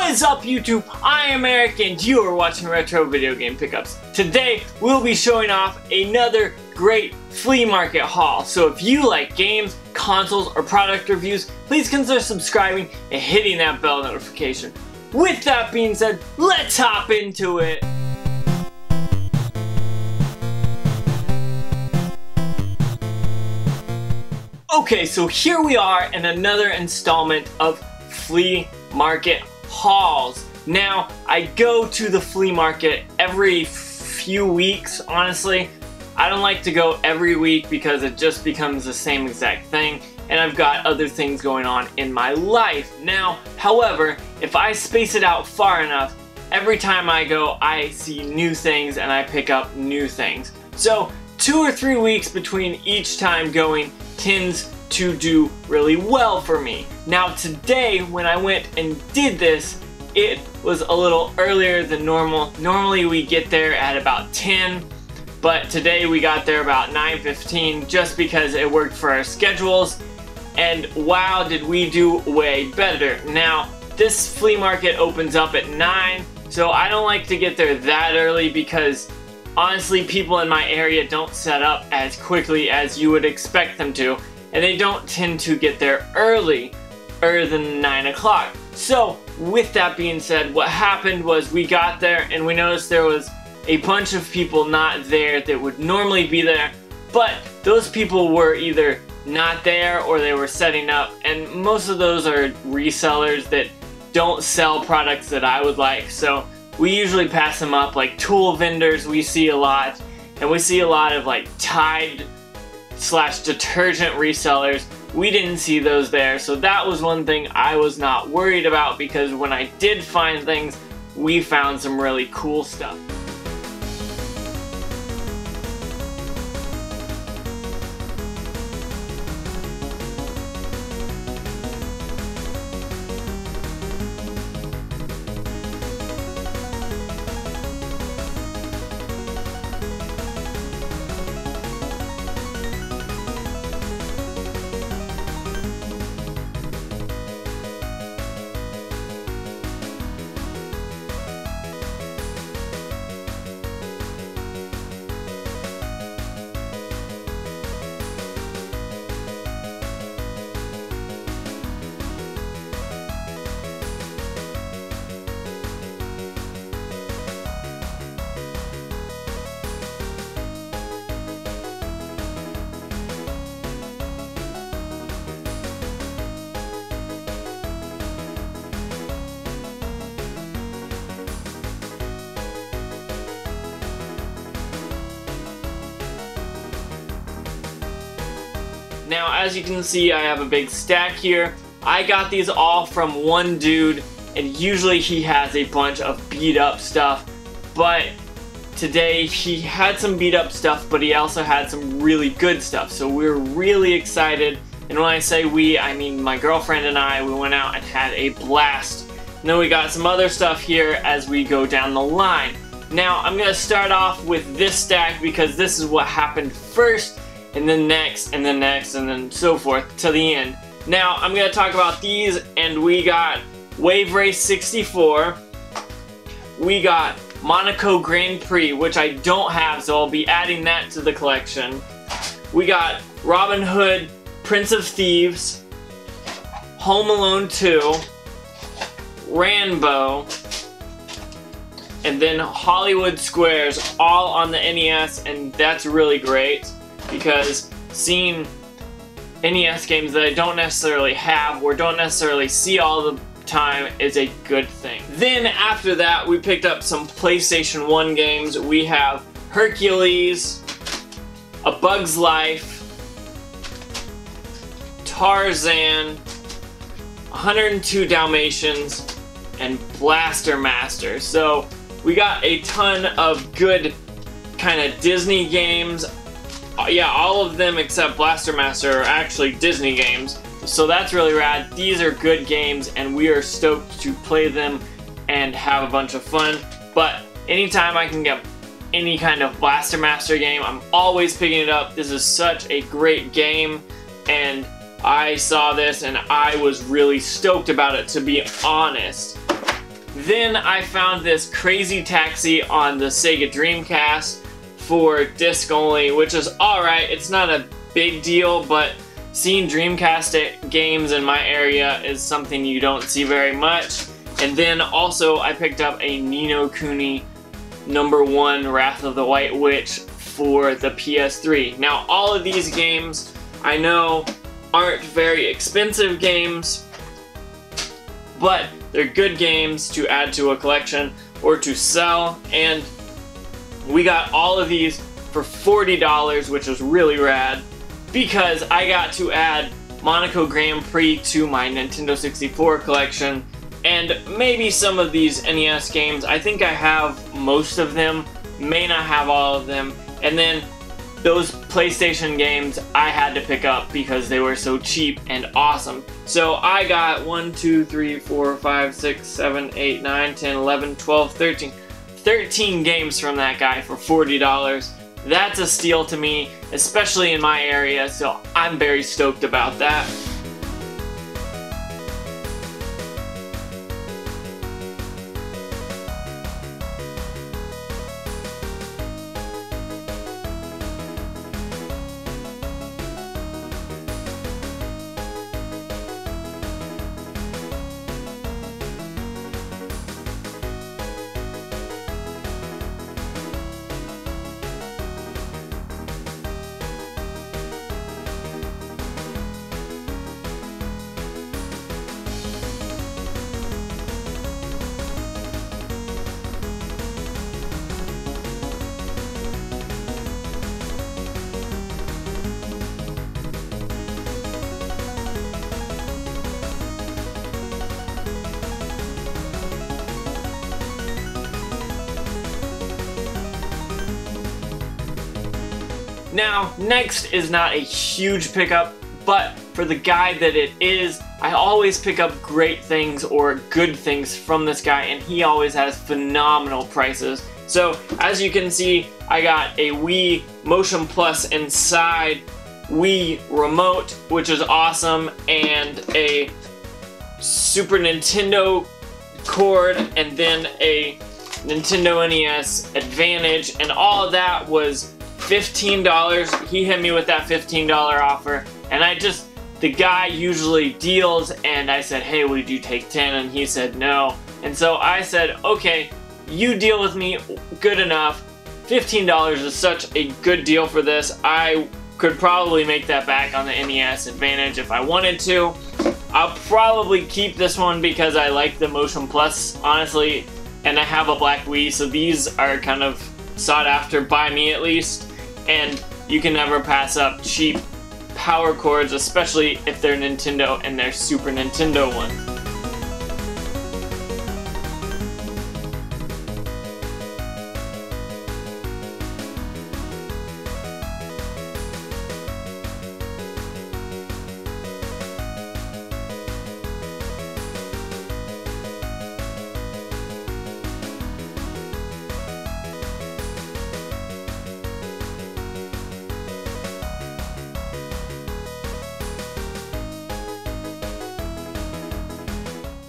What is up, YouTube? I am Eric and you are watching Retro Video Game Pickups. Today we'll be showing off another great flea market haul. So if you like games, consoles, or product reviews, please consider subscribing and hitting that bell notification. With that being said, let's hop into it. Okay, so here we are in another installment of Flea Market Hauls. Now, I go to the flea market every few weeks, honestly. I don't like to go every week because it just becomes the same exact thing, and I've got other things going on in my life. Now, however, if I space it out far enough, every time I go, I see new things and I pick up new things. So, 2 or 3 weeks between each time going tends to do really well for me. Now today, when I went and did this, it was a little earlier than normal. Normally we get there at about 10, but today we got there about 9:15 just because it worked for our schedules, and wow, did we do way better. Now, this flea market opens up at 9, so I don't like to get there that early because honestly, people in my area don't set up as quickly as you would expect them to, and they don't tend to get there earlier than 9 o'clock. So, with that being said, what happened was we got there and we noticed there was a bunch of people not there that would normally be there, but those people were either not there or they were setting up, and most of those are resellers that don't sell products that I would like, so we usually pass them up. Like tool vendors we see a lot, and we see a lot of like Tide / detergent resellers. We didn't see those there, so that was one thing I was not worried about, because when I did find things, we found some really cool stuff. Now, as you can see, I have a big stack here. I got these all from one dude, and usually he has a bunch of beat up stuff, but today he had some beat up stuff, but he also had some really good stuff, so we're really excited. And when I say we, I mean my girlfriend and I. We went out and had a blast. And then we got some other stuff here as we go down the line. Now, I'm gonna start off with this stack because this is what happened first, and then next, and then next, and then so forth to the end. Now, I'm going to talk about these, and we got Wave Race 64. We got Monaco Grand Prix, which I don't have, so I'll be adding that to the collection. We got Robin Hood, Prince of Thieves, Home Alone 2, Rambo, and then Hollywood Squares, all on the NES, and that's really great, because seeing NES games that I don't necessarily have or don't necessarily see all the time is a good thing. Then after that, we picked up some PlayStation 1 games. We have Hercules, A Bug's Life, Tarzan, 102 Dalmatians, and Blaster Master. So we got a ton of good kind of Disney games. Yeah, all of them except Blaster Master are actually Disney games, so that's really rad. These are good games, and we are stoked to play them and have a bunch of fun. But anytime I can get any kind of Blaster Master game, I'm always picking it up. This is such a great game, and I saw this and I was really stoked about it, to be honest. Then I found this Crazy Taxi on the Sega Dreamcast for disc only, which is alright. It's not a big deal, but seeing Dreamcast games in my area is something you don't see very much. And then also I picked up a Ni no Kuni #1 Wrath of the White Witch for the PS3. Now all of these games I know aren't very expensive games, but they're good games to add to a collection or to sell, and we got all of these for $40, which was really rad, because I got to add Monaco Grand Prix to my Nintendo 64 collection, and maybe some of these NES games. I think I have most of them, may not have all of them, and then those PlayStation games I had to pick up because they were so cheap and awesome. So I got 1, 2, 3, 4, 5, 6, 7, 8, 9, 10, 11, 12, 13 games from that guy for $40. That's a steal to me, especially in my area, so I'm very stoked about that. Now, next is not a huge pickup, but for the guy that it is, I always pick up great things or good things from this guy, and he always has phenomenal prices. So, as you can see, I got a Wii Motion Plus Inside Wii remote, which is awesome, and a Super Nintendo cord, and then a Nintendo NES Advantage, and all of that was $15. He hit me with that $15 offer, and the guy usually deals, and I said, hey, would you take 10? And he said no. And so I said, okay, you deal with me, good enough. $15 is such a good deal for this. I could probably make that back on the NES Advantage if I wanted to. I'll probably keep this one because I like the Motion Plus, honestly, and I have a black Wii, so these are kind of sought after by me at least. And you can never pass up cheap power cords, especially if they're Nintendo and they're Super Nintendo ones.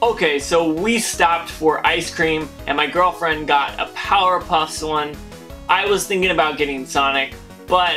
Okay, so we stopped for ice cream, and my girlfriend got a Powerpuffs one. I was thinking about getting Sonic, but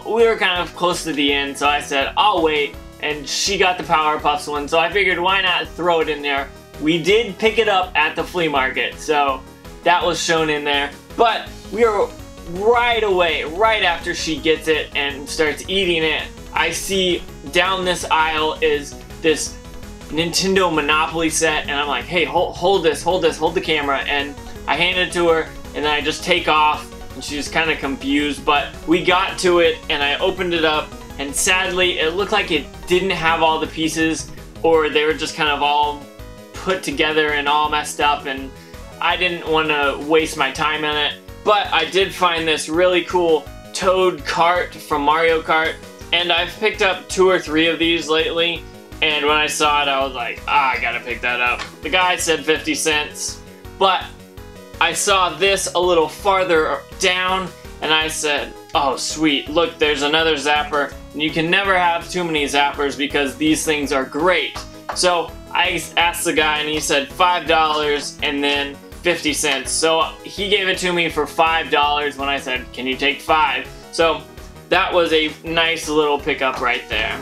we were kind of close to the end, so I said, I'll wait, and she got the Powerpuffs one, so I figured why not throw it in there. We did pick it up at the flea market, so that was shown in there, but we were right away, right after she gets it and starts eating it, I see down this aisle is this Nintendo Monopoly set, and I'm like, hey, hold the camera, and I hand it to her, and then I just take off, and she's kind of confused, but we got to it, and I opened it up, and sadly, it looked like it didn't have all the pieces, or they were just kind of all put together and all messed up, and I didn't want to waste my time on it, but I did find this really cool Toad cart from Mario Kart, and I've picked up 2 or 3 of these lately. And when I saw it, I was like, I gotta pick that up. The guy said 50 cents, but I saw this a little farther down, and I said, oh sweet, look, there's another zapper, and you can never have too many zappers because these things are great. So I asked the guy and he said $5 and then 50 cents. So he gave it to me for $5 when I said, can you take 5? So that was a nice little pickup right there.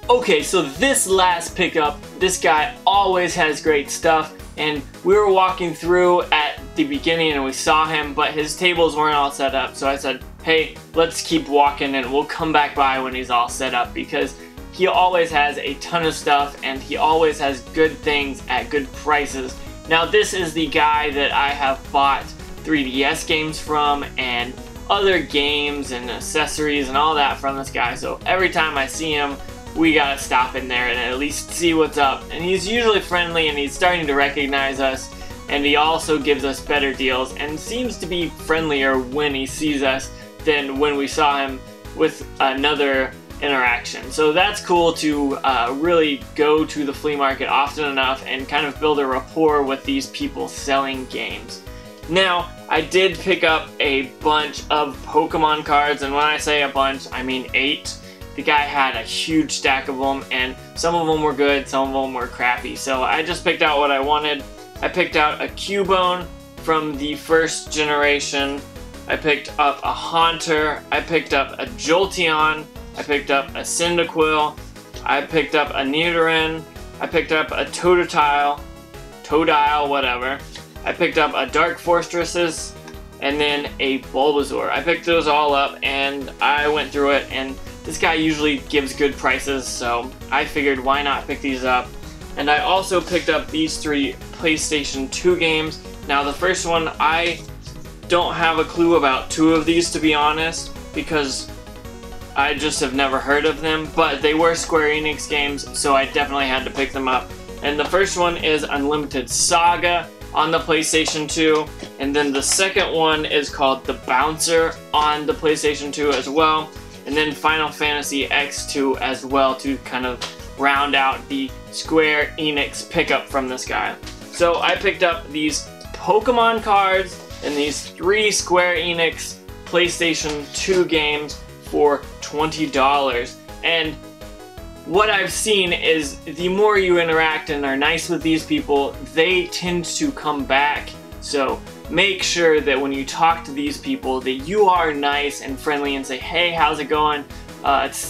Okay, so this last pickup, this guy always has great stuff, and we were walking through at the beginning and we saw him, but his tables weren't all set up, so I said, hey, let's keep walking and we'll come back by when he's all set up, because he always has a ton of stuff and he always has good things at good prices. Now this is the guy that I have bought 3DS games from and other games and accessories and all that from this guy, so every time I see him, we gotta stop in there and at least see what's up. And he's usually friendly and he's starting to recognize us, and he also gives us better deals and seems to be friendlier when he sees us than when we saw him with another interaction. So that's cool to really go to the flea market often enough and kind of build a rapport with these people selling games. Now, I did pick up a bunch of Pokemon cards, and when I say a bunch, I mean 8. The guy had a huge stack of them, and some of them were good, some of them were crappy. So I just picked out what I wanted. I picked out a Cubone from the first generation. I picked up a Haunter. I picked up a Jolteon. I picked up a Cyndaquil. I picked up a Nidoran. I picked up a Totodile, whatever. I picked up a Dark Fortresses, and then a Bulbasaur. I picked those all up, and I went through it, and this guy usually gives good prices, so I figured why not pick these up. And I also picked up these 3 PlayStation 2 games. Now the first one, I don't have a clue about 2 of these, to be honest, because I just have never heard of them, but they were Square Enix games, so I definitely had to pick them up. And the first one is Unlimited Saga on the PlayStation 2, and then the second one is called The Bouncer on the PlayStation 2 as well. And then Final Fantasy X2 as well to kind of round out the Square Enix pickup from this guy. So I picked up these Pokemon cards and these 3 Square Enix PlayStation 2 games for $20. And what I've seen is the more you interact and are nice with these people, they tend to come back. So make sure that when you talk to these people that you are nice and friendly and say, hey, how's it going?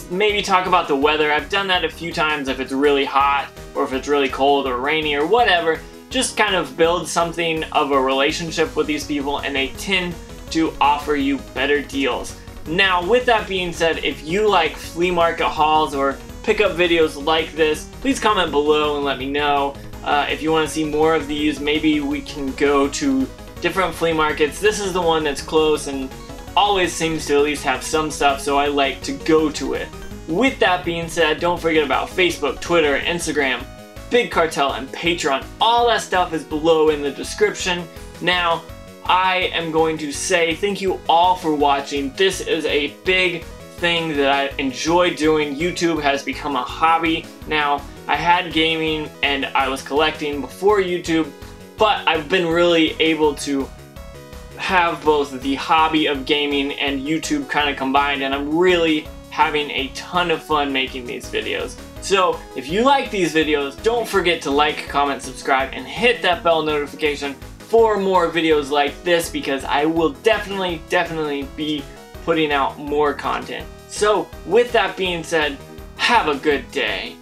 Maybe talk about the weather. I've done that a few times if it's really hot or if it's really cold or rainy or whatever. Just kind of build something of a relationship with these people, and they tend to offer you better deals. Now, with that being said, if you like flea market hauls or pickup videos like this, please comment below and let me know. If you want to see more of these, maybe we can go to different flea markets. This is the one that's close and always seems to at least have some stuff, so I like to go to it. With that being said, don't forget about Facebook, Twitter, Instagram, Big Cartel, and Patreon. All that stuff is below in the description. Now, I am going to say thank you all for watching. This is a big thing that I enjoy doing. YouTube has become a hobby now. I had gaming and I was collecting before YouTube, but I've been really able to have both the hobby of gaming and YouTube kind of combined, and I'm really having a ton of fun making these videos. So if you like these videos, don't forget to like, comment, subscribe, and hit that bell notification for more videos like this, because I will definitely be putting out more content. So with that being said, have a good day.